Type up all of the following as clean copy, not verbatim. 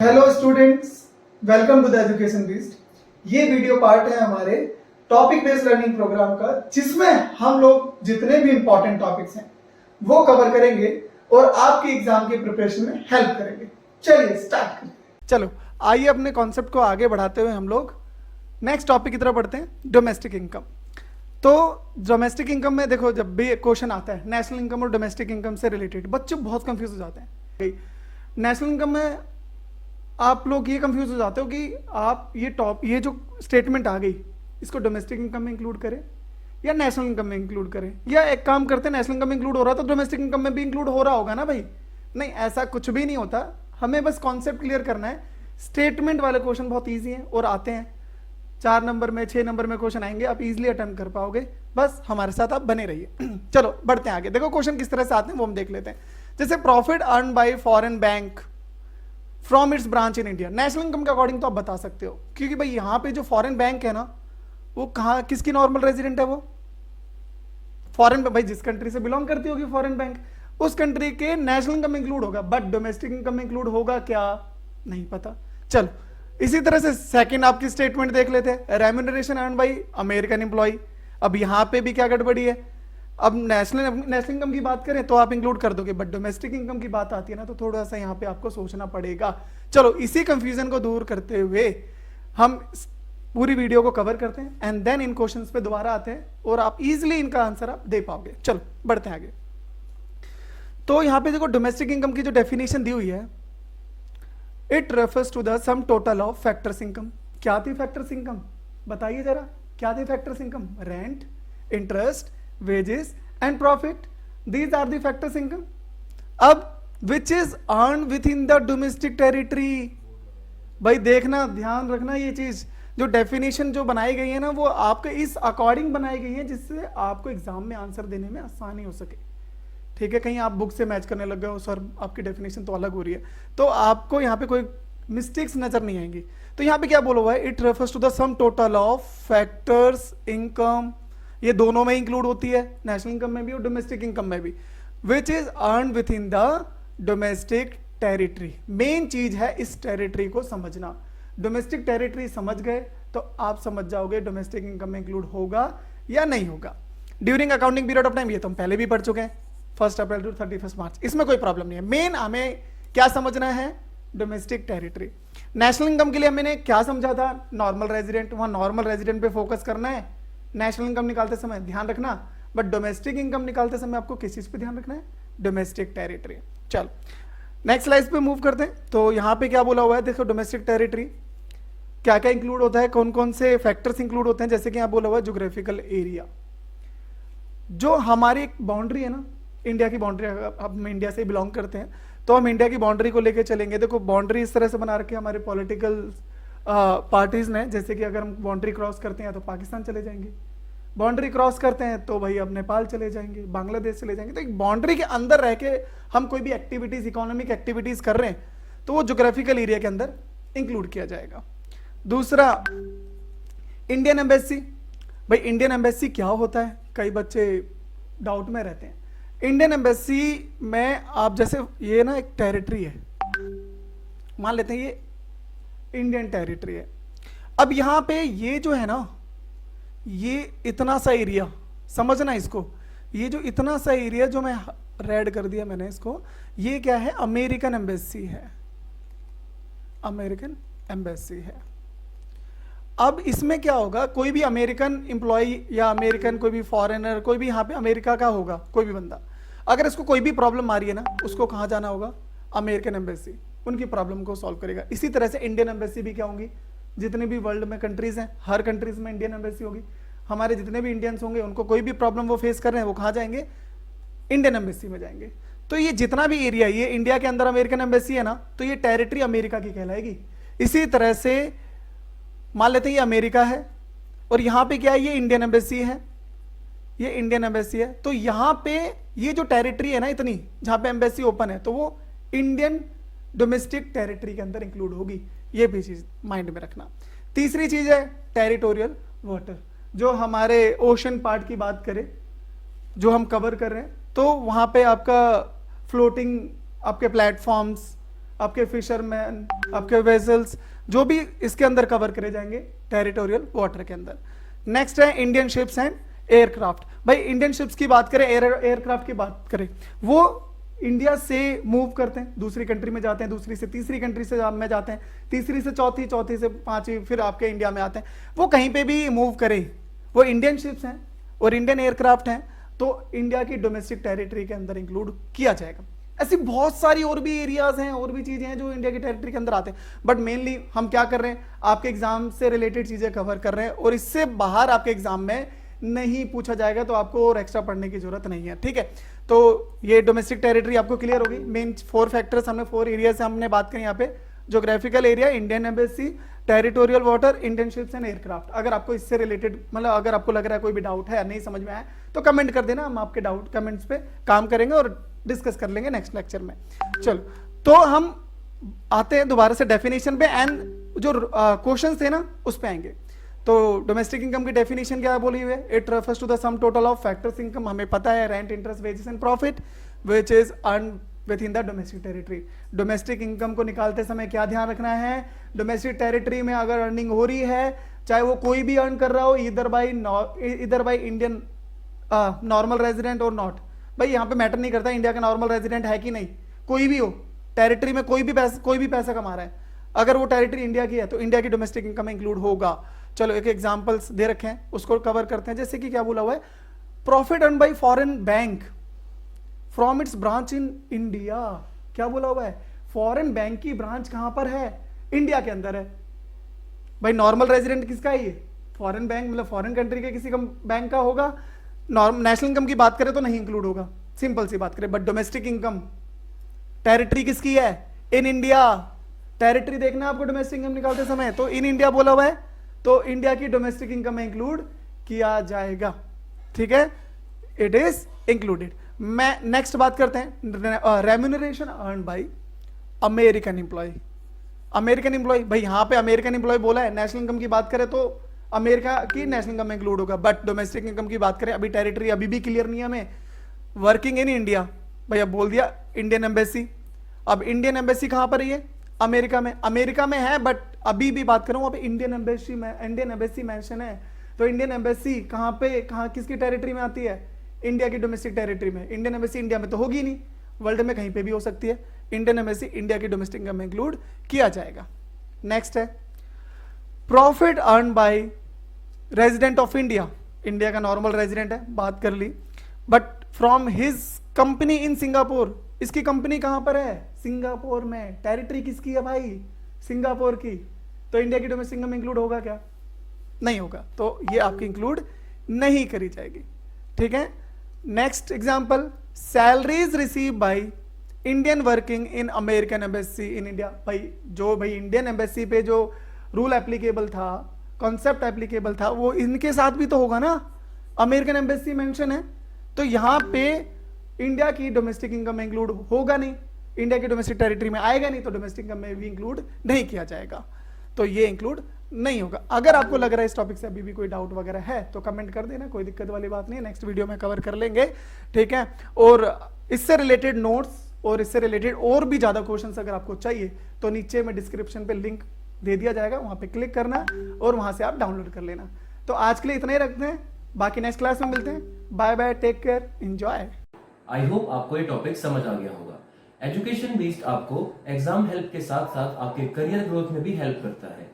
Hello students, welcome to the education beast. ये video part है हमारे टॉपिक बेस्ड लर्निंग प्रोग्राम का, जिसमें हम लोग जितने भी इंपॉर्टेंट टॉपिक्स हैं वो कवर करेंगे और आपके एग्जाम की प्रिपरेशन में हेल्प करेंगे। चलिए स्टार्ट करें। चलो आइए अपने कॉन्सेप्ट को आगे बढ़ाते हुए हम लोग नेक्स्ट टॉपिक की तरफ बढ़ते हैं, डोमेस्टिक इनकम। तो डोमेस्टिक इनकम में देखो, जब भी क्वेश्चन आता है नेशनल इनकम और डोमेस्टिक इनकम से रिलेटेड, बच्चे बहुत कंफ्यूज हो जाते हैं। नेशनल इनकम में आप लोग ये कंफ्यूज हो जाते हो कि आप ये जो स्टेटमेंट आ गई, इसको डोमेस्टिक इनकम में इंक्लूड करें या नेशनल इनकम में इंक्लूड करें, या एक काम करते हैं नेशनल इनकम में इंक्लूड हो रहा तो डोमेस्टिक इनकम में भी इंक्लूड हो रहा होगा ना भाई। नहीं, ऐसा कुछ भी नहीं होता। हमें बस कॉन्सेप्ट क्लियर करना है। स्टेटमेंट वाले क्वेश्चन बहुत ईजी हैं और आते हैं, 4 नंबर में 6 नंबर में क्वेश्चन आएंगे, आप इजीली अटेम्प्ट कर पाओगे। बस हमारे साथ आप बने रहिए। चलो बढ़ते हैं आगे। देखो क्वेश्चन किस तरह से आते हैं वो हम देख लेते हैं। जैसे profit earn bye foreign bank from its branch in India, national income के अकॉर्डिंग तो आप बता सकते हो, क्योंकि भाई यहाँ पे जो फॉरेन बैंक है ना, वो कहाँ किसकी नॉर्मल रेजिडेंट है, वो फॉरेन, भाई जिस कंट्री से बिलोंग करती होगी फॉरेन बैंक, उस कंट्री के नेशनल इनकम में इंक्लूड होगा। बट डोमेस्टिक इनकम में इंक्लूड होगा क्या, नहीं पता। चलो इसी तरह से सेकंड आपकी स्टेटमेंट देख लेते हैं, remuneration earn by American employ. अब यहाँ पे भी क्या गड़बड़ी है, अब नेशनल इनकम की बात करें तो आप इंक्लूड कर दोगे, बट डोमेस्टिक इनकम की बात आती है ना, तो थोड़ा सा यहाँ पे आपको सोचना पड़ेगा। चलो इसी कंफ्यूजन को दूर करते हुए हम पूरी वीडियो को कवर करते हैं एंड देन इन क्वेश्चंस पे दोबारा आते हैं और आप इजीली इनका आंसर आप दे पाओगे। चलो बढ़ते हैं आगे। तो यहाँ पे देखो डोमेस्टिक इनकम की जो डेफिनेशन दी हुई है, it refers to the sum total of factors income. क्या थी फैक्टर्स इनकम, बताइए जरा, क्या थी factors income? Rent, interest, wages and profit, these are the factors income. अब which is earned within the domestic territory, भाई देखना, ध्यान रखना, ये चीज जो डेफिनेशन जो बनाई गई है ना, वो आपके इस अकॉर्डिंग बनाई गई है जिससे आपको एग्जाम में आंसर देने में आसानी हो सके। ठीक है, कहीं आप बुक से मैच करने लग गए हो, सर आपकी डेफिनेशन तो अलग हो रही है, तो आपको यहाँ पे कोई मिस्टेक्स नजर नहीं आएंगी। तो यहाँ पे क्या बोला हुआ है, it refers to the sum total of factors income, ये दोनों में इंक्लूड होती है, नेशनल इनकम में भी और डोमेस्टिक इनकम में भी, which is earn within the domestic territory. Main चीज है इस टेरिटरी को समझना। डोमेस्टिक टेरिटरी समझ गए तो आप समझ जाओगे डोमेस्टिक इनकम में इंक्लूड होगा या नहीं होगा। During accounting period of time, ये तो हम पहले भी पढ़ चुके हैं, 1 अप्रैल टू 31 मार्च, इसमें कोई प्रॉब्लम नहीं है। मेन हमें क्या समझना है, डोमेस्टिक टेरिटरी। नेशनल इनकम के लिए मैंने क्या समझा था, नॉर्मल रेजिडेंट, वहां नॉर्मल रेजिडेंट पे फोकस करना है नेशनल इनकम निकालते समय, ध्यान रखना। बट डोमेस्टिक इनकम निकालते समय आपको किस चीज पे ध्यान रखना है, डोमेस्टिक टेरिटरी। चलो नेक्स्ट स्लाइड पे मूव करते हैं। तो यहाँ पे क्या बोला हुआ है, देखो डोमेस्टिक टेरिटरी क्या क्या इंक्लूड होता है, कौन कौन से फैक्टर्स इंक्लूड होते हैं। जैसे कि यहाँ बोला हुआ है ज्योग्राफिकल एरिया, जो हमारी एक बाउंड्री है ना, इंडिया की बाउंड्री, हम इंडिया से बिलोंग करते हैं तो हम इंडिया की बाउंड्री को लेकर चलेंगे। देखो बाउंड्री इस तरह से बना रखे हमारे पॉलिटिकल पार्टीज ने, जैसे कि अगर हम बाउंड्री क्रॉस करते हैं तो पाकिस्तान चले जाएंगे, बाउंड्री क्रॉस करते हैं तो भाई अब नेपाल चले जाएंगे, बांग्लादेश चले जाएंगे। तो एक बाउंड्री के अंदर रह के हम कोई भी एक्टिविटीज, इकोनॉमिक एक्टिविटीज कर रहे हैं तो वो ज्योग्राफिकल एरिया के अंदर इंक्लूड किया जाएगा। दूसरा इंडियन एम्बेसी। भाई इंडियन एम्बेसी क्या होता है, कई बच्चे डाउट में रहते हैं। इंडियन एम्बेसी में आप जैसे ये ना एक टेरिटरी है, मान लेते हैं ये इंडियन टेरिटरी है। अब यहां पे ये जो है ना, ये इतना सा एरिया, समझना इसको, ये जो इतना सा एरिया जो मैं रेड कर दिया मैंने इसको, ये क्या है, अमेरिकन एम्बेसी है, अमेरिकन एम्बेसी है। अब इसमें क्या होगा, कोई भी अमेरिकन एम्प्लॉय या अमेरिकन कोई भी फॉरेनर, कोई भी यहाँ पे अमेरिका का होगा कोई भी बंदा, अगर इसको कोई भी प्रॉब्लम आ रही है ना, उसको कहाँ जाना होगा, अमेरिकन एम्बेसी, उनकी प्रॉब्लम को सॉल्व करेगा। इसी तरह से इंडियन एम्बेसी भी क्या होंगी, जितने भी वर्ल्ड में कंट्रीज हैं हर कंट्रीज में इंडियन एम्बेसी होगी। हमारे जितने भी इंडियंस होंगे उनको कोई भी प्रॉब्लम वो फेस कर रहे हैं, वो कहाँ जाएंगे, इंडियन एम्बेसी में जाएंगे। तो ये जितना भी एरिया, ये इंडिया के अंदर अमेरिकन एम्बेसी है ना, तो ये टेरिटरी अमेरिका की कहलाएगी। इसी तरह से मान लेते हैं ये अमेरिका है और यहाँ पे क्या है, ये इंडियन एम्बेसी है, ये इंडियन एम्बेसी है। तो यहाँ पे ये जो टेरिटरी है ना इतनी, जहाँ पे एम्बेसी ओपन है, तो वो इंडियन डोमेस्टिक टेरिटरी के अंदर इंक्लूड होगी। ये भी चीज माइंड में रखना। तीसरी चीज है टेरिटोरियल वाटर, जो हमारे ओशन पार्ट की बात करें, जो हम कवर कर रहे हैं, तो वहां पे आपका फ्लोटिंग आपके प्लेटफॉर्म्स, आपके फिशरमैन, आपके वेसल्स, जो भी इसके अंदर कवर करे जाएंगे टेरिटोरियल वाटर के अंदर। नेक्स्ट है इंडियन शिप्स एंड एयरक्राफ्ट। भाई इंडियन शिप्स की बात करें, एयरक्राफ्ट की बात करें, वो इंडिया से मूव करते हैं, दूसरी कंट्री में जाते हैं, दूसरी से तीसरी कंट्री से में जाते हैं, तीसरी से चौथी, चौथी से पांचवी, फिर आपके इंडिया में आते हैं। वो कहीं पे भी मूव करें, वो इंडियन शिप्स हैं और इंडियन एयरक्राफ्ट हैं, तो इंडिया की डोमेस्टिक टेरिटरी के अंदर इंक्लूड किया जाएगा। ऐसी बहुत सारी और भी एरियाज हैं, और भी चीजें हैं जो इंडिया की टेरिटरी के अंदर आते हैं, बट मेनली हम क्या कर रहे हैं, आपके एग्जाम से रिलेटेड चीजें कवर कर रहे हैं, और इससे बाहर आपके एग्जाम में नहीं पूछा जाएगा, तो आपको और एक्स्ट्रा पढ़ने की जरूरत नहीं है, ठीक है। तो ये डोमेस्टिक टेरिटरी आपको क्लियर होगी। मेन 4 फैक्टर्स हमने, 4 एरिया से हमने बात करी यहाँ पे, geographical area, Indian embassy, territorial water, Indian ships and aircraft. अगर आपको इससे रिलेटेड, मतलब अगर आपको लग रहा है कोई भी डाउट है, नहीं समझ में आया, तो कमेंट कर देना, हम आपके डाउट कमेंट्स पे काम करेंगे और डिस्कस कर लेंगे नेक्स्ट लेक्चर में। चलो, तो हम आते हैं दोबारा से डेफिनेशन पे, एंड जो क्वेश्चन थे ना उस पे आएंगे। तो डोमेस्टिक इनकम की डेफिनेशन क्या बोली हुई है, it refers to the sum total of factors income, हमें पता है, rent, interest, wages and profit which is earn within the domestic territory. Domestic income को निकालते समय क्या ध्यान रखना है, डोमेस्टिक टेरिटरी में अगर अर्निंग हो रही है, चाहे वो कोई भी अर्न कर रहा हो, इधर बाई इंडियन नॉर्मल रेजिडेंट और नॉट, भाई यहाँ पे मैटर नहीं करता इंडिया का नॉर्मल रेजिडेंट है कि नहीं, कोई भी हो, टेरिटरी में कोई भी पैसा कमा रहा है, अगर वो टेरिटरी इंडिया की है तो इंडिया की डोमेस्टिक इनकम में इंक्लूड होगा। चलो एक एग्जांपल्स दे रखे हैं, उसको कवर करते हैं। जैसे कि क्या बोला हुआ है, profit earn bye foreign bank from its branch in India. क्या बोला हुआ है, फॉरेन बैंक की ब्रांच कहां पर है, इंडिया के अंदर है। भाई नॉर्मल रेजिडेंट किसका है ये, फॉरेन बैंक, मतलब फॉरेन कंट्री के किसी बैंक का होगा। नेशनल इनकम की बात करें तो नहीं इंक्लूड होगा, सिंपल सी बात करें। बट डोमेस्टिक इनकम टेरिटरी किसकी है, इन इंडिया। टेरिटरी देखना है आपको डोमेस्टिक इनकम निकालते समय, तो इन इंडिया बोला हुआ है, तो इंडिया की डोमेस्टिक इनकम में इंक्लूड किया जाएगा, ठीक है, इट इज इंक्लूडेड। मैं नेक्स्ट बात करते हैं, remuneration earn by American employ. American employ, भाई यहां पे अमेरिकन एम्प्लॉय बोला है, नेशनल इनकम की बात करें तो अमेरिका की नेशनल इनकम में इंक्लूड होगा, बट डोमेस्टिक इनकम की बात करें, अभी टेरिटरी अभी भी क्लियर नहीं है हमें। वर्किंग इन इंडिया, भाई अब बोल दिया इंडियन एम्बेसी। अब इंडियन एम्बेसी कहां पर है, अमेरिका में, अमेरिका में है, बट अभी भी बात करूं, वहां पे इंडियन एम्बेसी मेंशन है। तो इंडियन एम्बेसी कहां पे, कहां किसकी टेरिटरी में आती है, इंडिया की डोमेस्टिक टेरिटरी में। इंडियन एम्बेसी इंडिया में तो होगी नहीं, वर्ल्ड में कहीं पे भी हो सकती है। इंडियन एम्बेसी इंडिया की डोमेस्टिक इनकम में इंक्लूड किया जाएगा। नेक्स्ट है profit earn by resident of India, India का नॉर्मल रेजिडेंट है, बात कर ली, but from his company in Singapore. इसकी कंपनी कहां पर है, सिंगापुर में। टेरिटरी किसकी है भाई, सिंगापुर की। तो इंडिया की डोमेस्टिक इनकम इंक्लूड होगा क्या, नहीं होगा, तो ये आपकी इंक्लूड नहीं करी जाएगी, ठीक है। Next example, salaries receive by Indian working in American embassy in India. भाई इंडियन एम्बेसी पे जो रूल एप्लीकेबल था, कॉन्सेप्ट एप्लीकेबल था, वो इनके साथ भी तो होगा ना। अमेरिकन एम्बेसी मेंशन है, तो यहां पे इंडिया की डोमेस्टिक इनकम में इंक्लूड होगा नहीं, इंडिया की डोमेस्टिक टेरिटरी में आएगा नहीं, तो डोमेस्टिक इनकम में भी इंक्लूड नहीं किया जाएगा, तो ये इंक्लूड नहीं होगा। अगर आपको लग रहा है इस टॉपिक से अभी भी कोई डाउट वगैरह है तो कमेंट कर देना, कोई दिक्कत वाली बात नहीं है, नेक्स्ट वीडियो में कवर कर लेंगे, ठीक है। और इससे रिलेटेड नोट्स और इससे रिलेटेड और भी ज्यादा क्वेश्चंस अगर आपको चाहिए तो नीचे में डिस्क्रिप्शन पे लिंक दे दिया जाएगा, वहां पे क्लिक करना और वहां से आप डाउनलोड कर लेना। तो आज के लिए इतना ही रखते हैं, बाकी नेक्स्ट क्लास में मिलते हैं। Bye bye, take care, enjoy. I hope आपको ये टॉपिक समझ आ गया होगा। एजुकेशन बेस्ड आपको एग्जाम हेल्प के साथ साथ आपके करियर ग्रोथ में भी हेल्प करता है।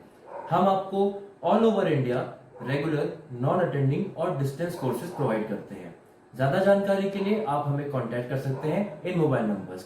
हम आपको all over India regular, non attending और डिस्टेंस कोर्सेज प्रोवाइड करते हैं। ज्यादा जानकारी के लिए आप हमें कांटेक्ट कर सकते हैं इन मोबाइल नंबर्स।